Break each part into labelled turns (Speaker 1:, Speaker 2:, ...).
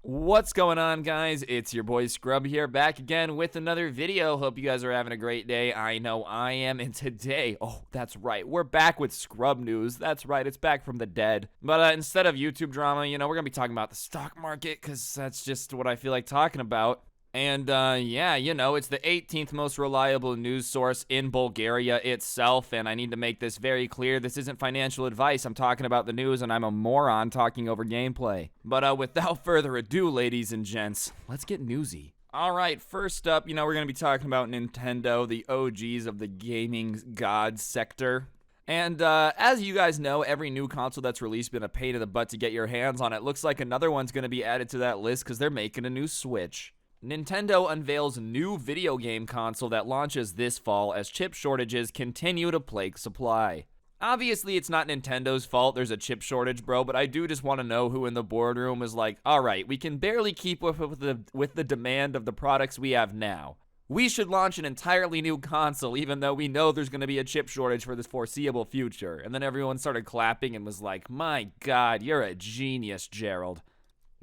Speaker 1: What's going on, guys? It's your boy Scrub here, back again with another video. Hope you guys are having a great day. I know I am, and today, oh, that's right, we're back with Scrub news. That's right, it's back from the dead. But instead of YouTube drama, we're gonna be talking about the stock market, because that's just what I feel like talking about. And, yeah, it's the 18th most reliable news source in Bulgaria itself, and I need to make this very clear. This isn't financial advice. I'm talking about the news, and I'm a moron talking over gameplay. But, without further ado, ladies and gents, let's get newsy. Alright, first up, we're going to be talking about Nintendo, the OGs of the gaming god sector. And as you guys know, every new console that's released been a pain in the butt to get your hands on. It looks like another one's going to be added to that list because they're making a new Switch. Nintendo unveils new video game console that launches this fall as chip shortages continue to plague supply. Obviously, it's not Nintendo's fault there's a chip shortage, bro, but I do just want to know who in the boardroom is like, alright, we can barely keep with the demand of the products we have now. We should launch an entirely new console even though we know there's going to be a chip shortage for this foreseeable future. And then everyone started clapping and was like, my god, you're a genius, Gerald.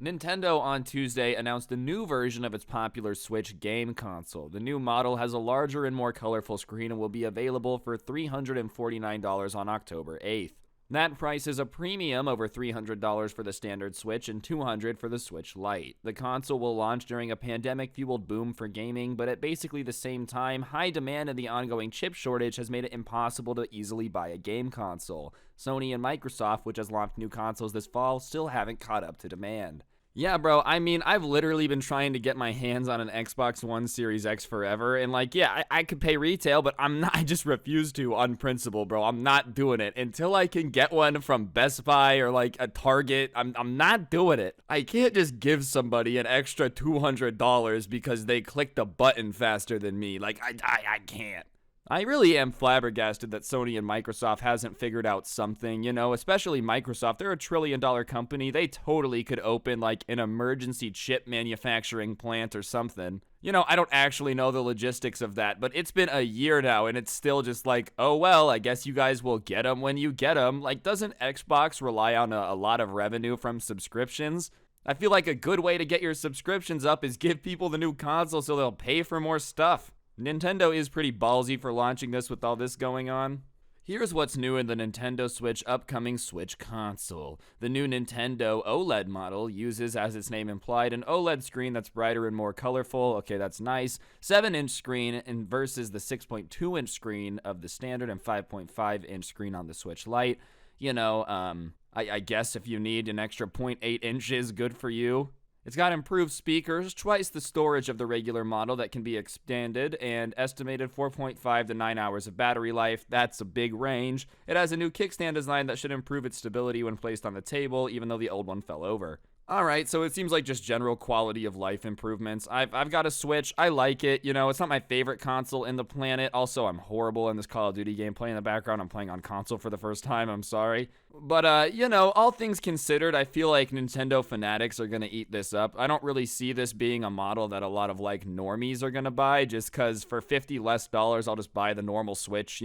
Speaker 1: Nintendo on Tuesday announced a new version of its popular Switch game console. The new model has a larger and more colorful screen and will be available for $349 on October 8th. That price is a premium over $300 for the standard Switch and $200 for the Switch Lite. The console will launch during a pandemic-fueled boom for gaming, but at basically the same time, high demand and the ongoing chip shortage has made it impossible to easily buy a game console. Sony and Microsoft, which has launched new consoles this fall, still haven't caught up to demand. Yeah, bro, I've literally been trying to get my hands on an Xbox One Series X forever, and I could pay retail, but I just refuse to on principle, bro. I'm not doing it. Until I can get one from Best Buy or a Target, I'm not doing it. I can't just give somebody an extra $200 because they clicked a button faster than me. I can't. I really am flabbergasted that Sony and Microsoft hasn't figured out something, especially Microsoft. They're a trillion-dollar company. They totally could open, an emergency chip manufacturing plant or something. I don't actually know the logistics of that, but it's been a year now, and it's still just oh, well, I guess you guys will get them when you get them. Doesn't Xbox rely on a lot of revenue from subscriptions? I feel like a good way to get your subscriptions up is give people the new console so they'll pay for more stuff. Nintendo is pretty ballsy for launching this with all this going on. Here's what's new in the Nintendo Switch upcoming Switch console. The new Nintendo OLED model uses, as its name implied, an OLED screen that's brighter and more colorful. Okay, that's nice. 7-inch screen versus the 6.2-inch screen of the standard and 5.5-inch screen on the Switch Lite. I guess if you need an extra 0.8 inches, good for you. It's got improved speakers, twice the storage of the regular model that can be expanded, and estimated 4.5 to 9 hours of battery life. That's a big range. It has a new kickstand design that should improve its stability when placed on the table, even though the old one fell over. Alright, so it seems like just general quality of life improvements. I've got a Switch. I like it. It's not my favorite console in the planet. Also, I'm horrible in this Call of Duty gameplay in the background. I'm playing on console for the first time. I'm sorry. But, all things considered, I feel like Nintendo fanatics are going to eat this up. I don't really see this being a model that a lot of, normies are going to buy, just because for $50 less, I'll just buy the normal Switch,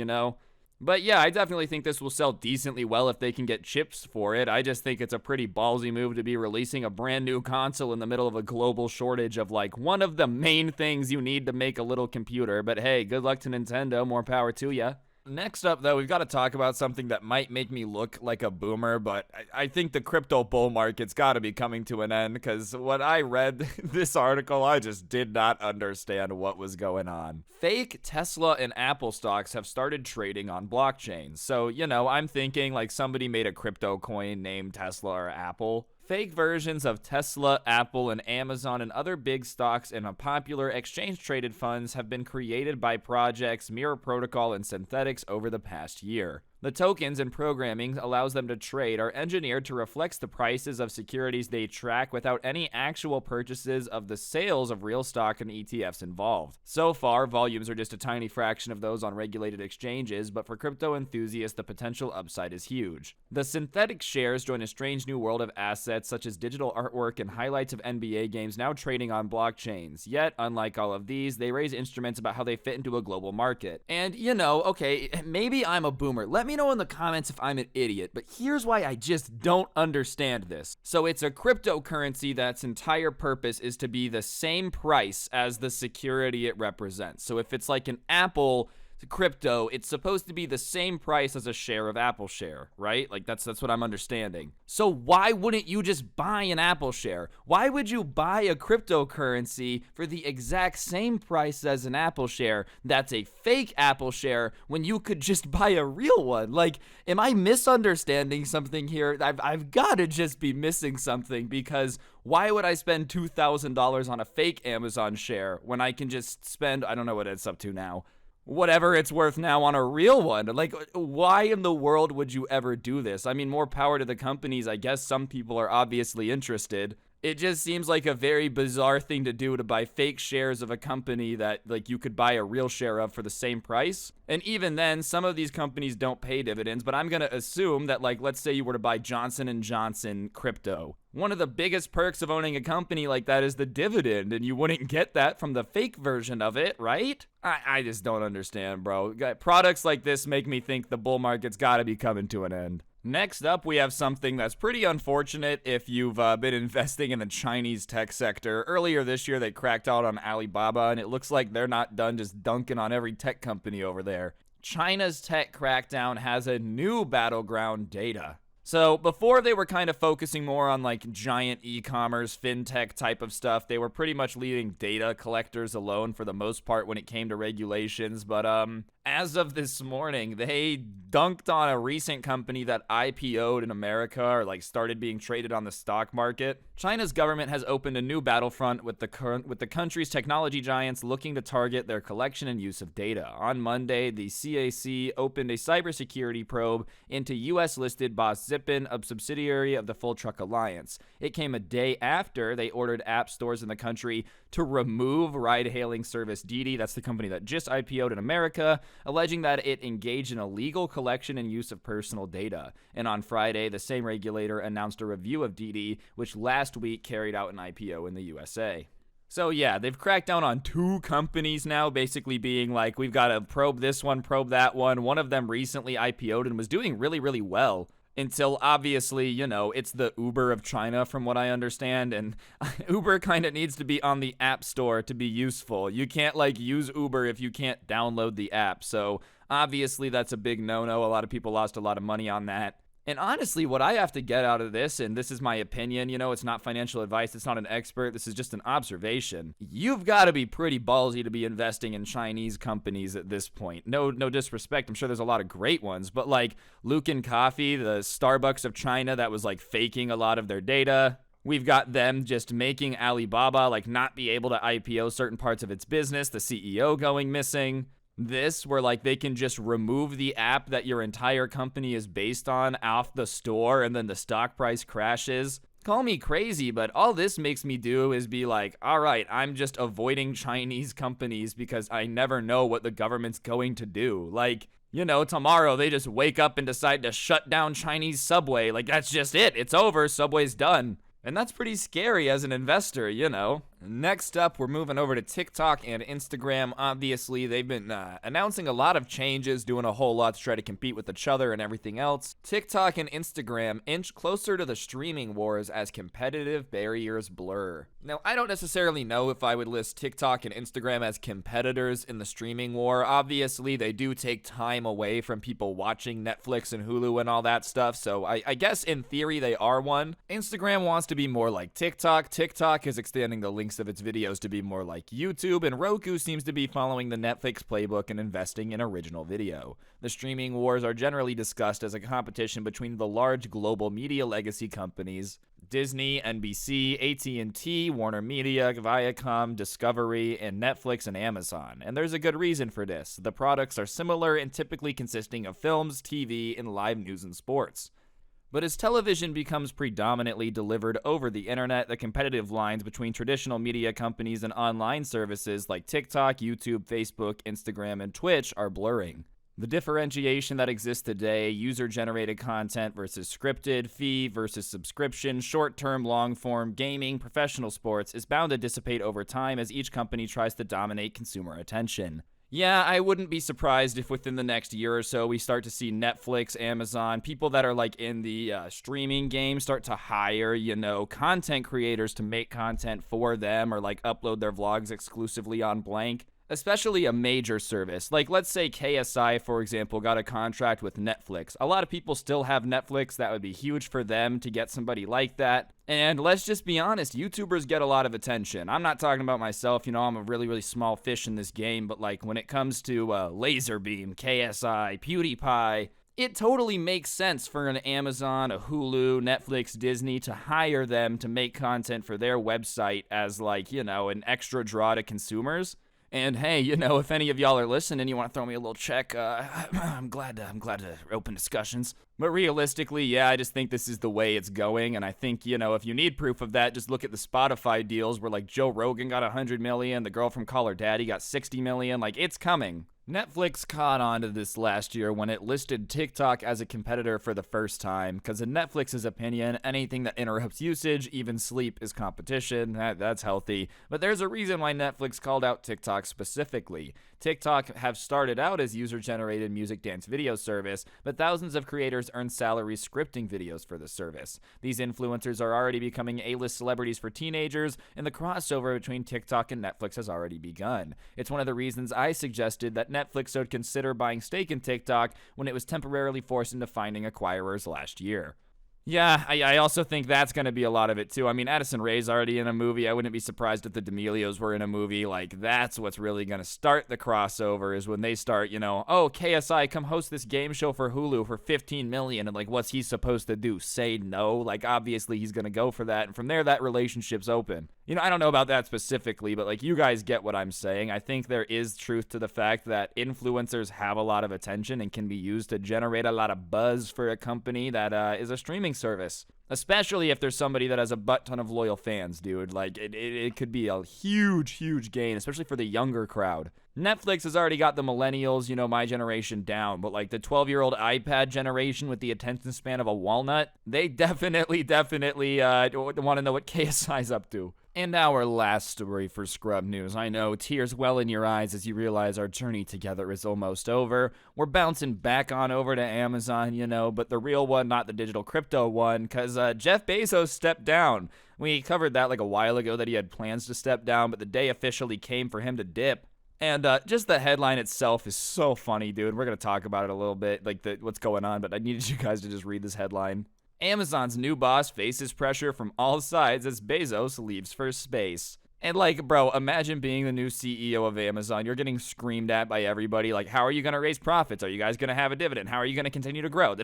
Speaker 1: But yeah, I definitely think this will sell decently well if they can get chips for it. I just think it's a pretty ballsy move to be releasing a brand new console in the middle of a global shortage of one of the main things you need to make a little computer. But hey, good luck to Nintendo, more power to ya. Next up, though, we've got to talk about something that might make me look like a boomer, but I think the crypto bull market's got to be coming to an end, because when I read this article, I just did not understand what was going on. Fake Tesla and Apple stocks have started trading on blockchains. So, I'm thinking somebody made a crypto coin named Tesla or Apple. Fake versions of Tesla, Apple, and Amazon and other big stocks and popular exchange-traded funds have been created by projects Mirror Protocol and Synthetics over the past year. The tokens and programming allows them to trade are engineered to reflect the prices of securities they track without any actual purchases of the sales of real stock and ETFs involved. So far, volumes are just a tiny fraction of those on regulated exchanges, but for crypto enthusiasts, the potential upside is huge. The synthetic shares join a strange new world of assets such as digital artwork and highlights of NBA games now trading on blockchains. Yet, unlike all of these, they raise instruments about how they fit into a global market. And, okay, maybe I'm a boomer. Let me me know in the comments if I'm an idiot, but here's why I just don't understand this. So it's a cryptocurrency that's entire purpose is to be the same price as the security it represents. So if it's like an Apple crypto, it's supposed to be the same price as a share of Apple share, right? Like that's what I'm understanding. So why wouldn't you just buy an Apple share? Why would you buy a cryptocurrency for the exact same price as an Apple share that's a fake Apple share when you could just buy a real one? Like, am I misunderstanding something here? I've got to just be missing something, because why would I spend $2,000 on a fake Amazon share when I can just spend, I don't know what it's up to now, whatever it's worth now on a real one? Like, why in the world would you ever do this? I mean, more power to the companies. I guess some people are obviously interested. It just seems like a very bizarre thing to do, to buy fake shares of a company that like you could buy a real share of for the same price. And even then, some of these companies don't pay dividends, but I'm going to assume that, like, let's say you were to buy Johnson & Johnson crypto. One of the biggest perks of owning a company like that is the dividend, and you wouldn't get that from the fake version of it, right? I just don't understand, bro. Products like this make me think the bull market's got to be coming to an end. Next up, we have something that's pretty unfortunate if you've been investing in the Chinese tech sector. Earlier this year, they cracked out on Alibaba, and it looks like they're not done just dunking on every tech company over there. China's tech crackdown has a new battleground: data. So before, they were kind of focusing more on like giant e-commerce, fintech type of stuff. They were pretty much leaving data collectors alone for the most part when it came to regulations. But as of this morning, they dunked on a recent company that IPO'd in America, or like started being traded on the stock market. China's government has opened a new battlefront with the country's technology giants looking to target their collection and use of data. On Monday, the CAC opened a cybersecurity probe into US-listed Boss Zippin, a subsidiary of the Full Truck Alliance. It came a day after they ordered app stores in the country to remove ride-hailing service Didi, that's the company that just IPO'd in America, alleging that it engaged in illegal collection and use of personal data. And on Friday, the same regulator announced a review of Didi, which last week carried out an IPO in the USA. So yeah, they've cracked down on two companies now, basically being like, we've got to probe this one, probe that one. One of them recently IPO'd and was doing really, really well. Until, obviously, you know, it's the Uber of China, from what I understand, and Uber kind of needs to be on the App Store to be useful. You can't, like, use Uber if you can't download the app, so obviously that's a big no-no. A lot of people lost a lot of money on that. And honestly, what I have to get out of this, and this is my opinion, you know, it's not financial advice, it's not an expert, this is just an observation. You've got to be pretty ballsy to be investing in Chinese companies at this point. No disrespect, I'm sure there's a lot of great ones, but like Luckin Coffee, the Starbucks of China that was like faking a lot of their data. We've got them just making Alibaba like not be able to IPO certain parts of its business, the CEO going missing. This, where like they can just remove the app that your entire company is based on off the store and then the stock price crashes. Call me crazy, but all this makes me do is be like, all right, I'm just avoiding Chinese companies because I never know what the government's going to do. Like, you know, tomorrow they just wake up and decide to shut down Chinese Subway. Like, that's just it. It's over. Subway's done. And that's pretty scary as an investor, you know. Next up, we're moving over to TikTok and Instagram. Obviously, they've been announcing a lot of changes, doing a whole lot to try to compete with each other and everything else. TikTok and Instagram inch closer to the streaming wars as competitive barriers blur. Now, I don't necessarily know if I would list TikTok and Instagram as competitors in the streaming war. Obviously, they do take time away from people watching Netflix and Hulu and all that stuff, so I guess in theory they are one. Instagram wants to be more like TikTok. TikTok is extending the links of its videos to be more like YouTube, and Roku seems to be following the Netflix playbook and investing in original video. The streaming wars are generally discussed as a competition between the large global media legacy companies Disney, NBC, AT&T, Warner Media, Viacom, Discovery, and Netflix and Amazon. And there's a good reason for this. The products are similar and typically consisting of films, TV, and live news and sports. But as television becomes predominantly delivered over the internet, the competitive lines between traditional media companies and online services like TikTok, YouTube, Facebook, Instagram, and Twitch are blurring. The differentiation that exists today, user-generated content versus scripted, fee versus subscription, short-term, long-form, gaming, professional sports, is bound to dissipate over time as each company tries to dominate consumer attention. Yeah, I wouldn't be surprised if within the next year or so we start to see Netflix, Amazon, people that are like in the streaming game start to hire, content creators to make content for them or like upload their vlogs exclusively on blank. Especially a major service. Like, let's say KSI, for example, got a contract with Netflix. A lot of people still have Netflix. That would be huge for them to get somebody like that. And let's just be honest, YouTubers get a lot of attention. I'm not talking about myself. I'm a really, really small fish in this game. But, like, when it comes to Laserbeam, KSI, PewDiePie, it totally makes sense for an Amazon, a Hulu, Netflix, Disney to hire them to make content for their website as, like, an extra draw to consumers. And hey, if any of y'all are listening, you want to throw me a little check, I'm glad to open discussions. But realistically, yeah, I just think this is the way it's going. And I think, if you need proof of that, just look at the Spotify deals where like Joe Rogan got 100 million, the girl from Call Her Daddy got 60 million. Like, it's coming. Netflix caught on to this last year when it listed TikTok as a competitor for the first time, because in Netflix's opinion, anything that interrupts usage, even sleep, is competition. That's healthy. But there's a reason why Netflix called out TikTok specifically. TikTok have started out as user-generated music dance video service, but thousands of creators earn salaries scripting videos for the service. These influencers are already becoming A-list celebrities for teenagers, and the crossover between TikTok and Netflix has already begun. It's one of the reasons I suggested that Netflix would consider buying stake in TikTok when it was temporarily forced into finding acquirers last year. Yeah, I also think that's going to be a lot of it, too. I mean, Addison Rae's already in a movie. I wouldn't be surprised if the D'Amelios were in a movie. Like, that's what's really going to start the crossover, is when they start, oh, KSI, come host this game show for Hulu for $15 million. And, like, what's he supposed to do? Say no? Like, obviously, he's going to go for that. And from there, that relationship's open. I don't know about that specifically, but, like, you guys get what I'm saying. I think there is truth to the fact that influencers have a lot of attention and can be used to generate a lot of buzz for a company that is a streaming service. Especially if there's somebody that has a butt ton of loyal fans, dude. Like, it could be a huge, huge gain, especially for the younger crowd. Netflix has already got the millennials, my generation down, but like the 12-year-old iPad generation with the attention span of a walnut, they definitely want to know what KSI's up to. And our last story for Scrub News. I know, tears well in your eyes as you realize our journey together is almost over. We're bouncing back on over to Amazon, but the real one, not the digital crypto one, because Jeff Bezos stepped down. We covered that like a while ago, that he had plans to step down, but the day officially came for him to dip. And just the headline itself is so funny, dude. We're going to talk about it a little bit, like what's going on, but I needed you guys to just read this headline. Amazon's new boss faces pressure from all sides as Bezos leaves for space. And like, bro, imagine being the new CEO of Amazon. You're getting screamed at by everybody. Like, how are you going to raise profits? Are you guys going to have a dividend? How are you going to continue to grow?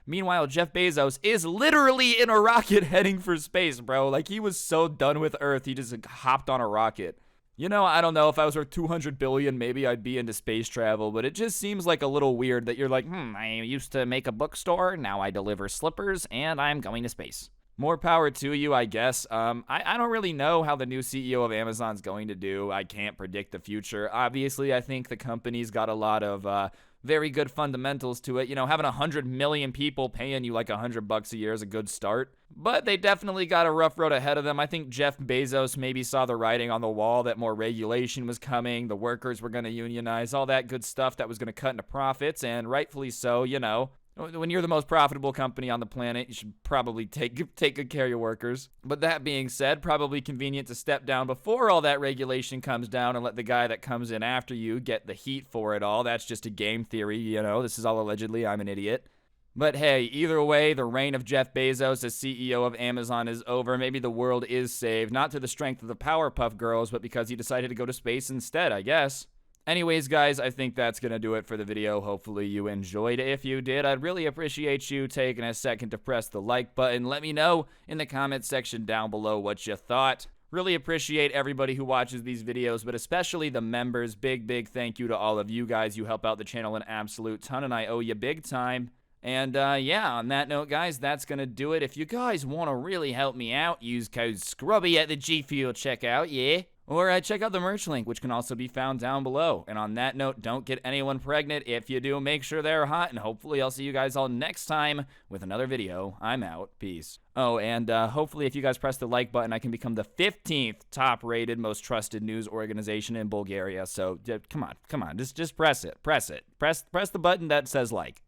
Speaker 1: Meanwhile, Jeff Bezos is literally in a rocket heading for space, bro. Like, he was so done with Earth, he just hopped on a rocket. I don't know, if I was worth $200 billion, maybe I'd be into space travel, but it just seems like a little weird that you're like, I used to make a bookstore, now I deliver slippers, and I'm going to space. More power to you, I guess. I don't really know how the new CEO of Amazon's going to do. I can't predict the future. Obviously, I think the company's got a lot of very good fundamentals to it. Having 100 million people paying you like $100 a year is a good start. But they definitely got a rough road ahead of them. I think Jeff Bezos maybe saw the writing on the wall that more regulation was coming, the workers were going to unionize, all that good stuff that was going to cut into profits, and rightfully so, when you're the most profitable company on the planet, you should probably take good care of your workers. But that being said, probably convenient to step down before all that regulation comes down and let the guy that comes in after you get the heat for it all. That's just a game theory, This is all allegedly. I'm an idiot. But hey, either way, the reign of Jeff Bezos as CEO of Amazon is over. Maybe the world is saved, not through the strength of the Powerpuff Girls, but because he decided to go to space instead, I guess. Anyways, guys, I think that's going to do it for the video. Hopefully you enjoyed. If you did, I'd really appreciate you taking a second to press the like button. Let me know in the comments section down below what you thought. Really appreciate everybody who watches these videos, but especially the members. Big thank you to all of you guys. You help out the channel an absolute ton, and I owe you big time. And yeah, on that note, guys, that's going to do it. If you guys want to really help me out, use code Scrubae at the G Fuel checkout, yeah? Or check out the merch link, which can also be found down below. And on that note, don't get anyone pregnant. If you do, make sure they're hot. And hopefully I'll see you guys all next time with another video. I'm out. Peace. Oh, and hopefully if you guys press the like button, I can become the 15th top-rated, most trusted news organization in Bulgaria. So come on. Just press it. Press the button that says like.